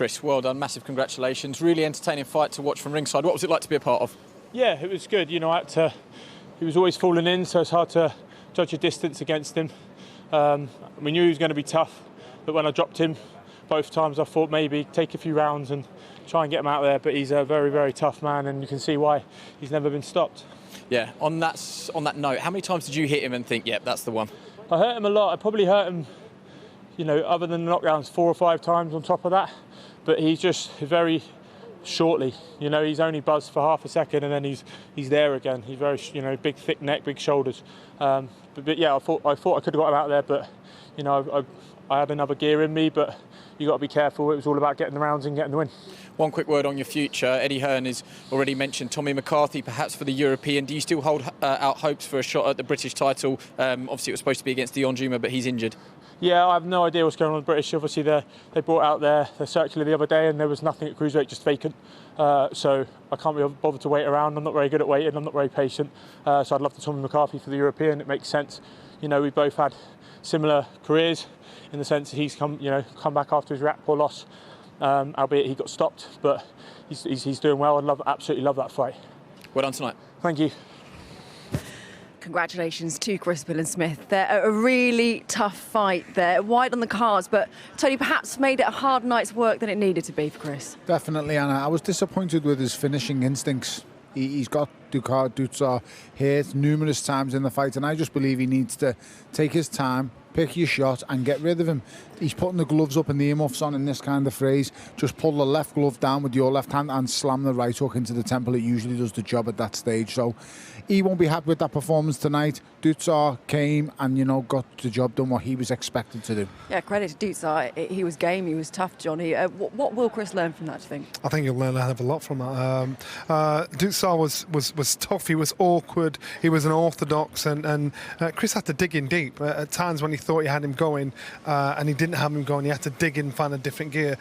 Chris, well done, massive congratulations. Really entertaining fight to watch from ringside. What was it like to be a part of? Yeah, it was good. You know, he was always falling in, so it's hard to judge a distance against him. We knew he was going to be tough, but when I dropped him both times, I thought maybe take a few rounds and try and get him out there. But he's a very, very tough man, and you can see why he's never been stopped. Yeah, on that note, how many times did you hit him and think, yep, that's the one? I hurt him a lot. I probably hurt him, you know, other than the knockdowns, 4 or 5 times on top of that. But he's just very shortly, you know, he's only buzzed for half a second and then he's there again. He's very, you know, big, thick neck, big shoulders. But yeah, I thought I could have got him out there, but you know, I had another gear in me. But you got to be careful. It was all about getting the rounds and getting the win. One quick word on your future. Eddie Hearn has already mentioned Tommy McCarthy, perhaps for the European. Do you still hold out hopes for a shot at the British title? Obviously, it was supposed to be against Dion Juma, but he's injured. Yeah, I have no idea what's going on with the British. Obviously, they brought out their circular the other day and there was nothing at cruiserweight, just vacant. So I can't be bothered to wait around. I'm not very good at waiting. I'm not very patient. So I'd love to Tommy McCarthy for the European. It makes sense. You know, we both had similar careers in the sense that he's come back after his Raptor loss, albeit he got stopped. But he's doing well. Absolutely love that fight. Well done tonight. Thank you. Congratulations to Chris Billam-Smith. They're a really tough fight there, wide on the cards, but Tony, perhaps made it a hard night's work than it needed to be for Chris. Definitely, Anna. I was disappointed with his finishing instincts. He's got Ducar hit numerous times in the fight, and I just believe he needs to take his time, pick your shot and get rid of him. He's putting the gloves up and the earmuffs on in this kind of phrase. Just pull the left glove down with your left hand and slam the right hook into the temple. It usually does the job at that stage. So he won't be happy with that performance tonight. Ducar came and, you know, got the job done what he was expected to do. Yeah, credit to Ducar. He was game, he was tough, Johnny. What will Chris learn from that, do you think? I think he'll learn a hell of a lot from that. Ducar was tough, he was awkward, he was unorthodox, and Chris had to dig in deep. At times when he thought he had him going and he didn't have him going, he had to dig in and find a different gear.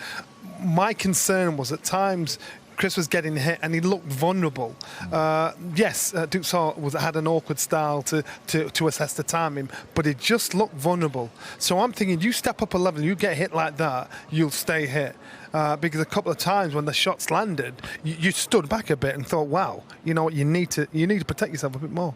My concern was at times Chris was getting hit and he looked vulnerable. Yes, Ducar had an awkward style to assess the timing, but it just looked vulnerable. So I'm thinking, you step up a level, you get hit like that, you'll stay hit. Because a couple of times when the shots landed, you stood back a bit and thought, wow, you know what, you need to protect yourself a bit more.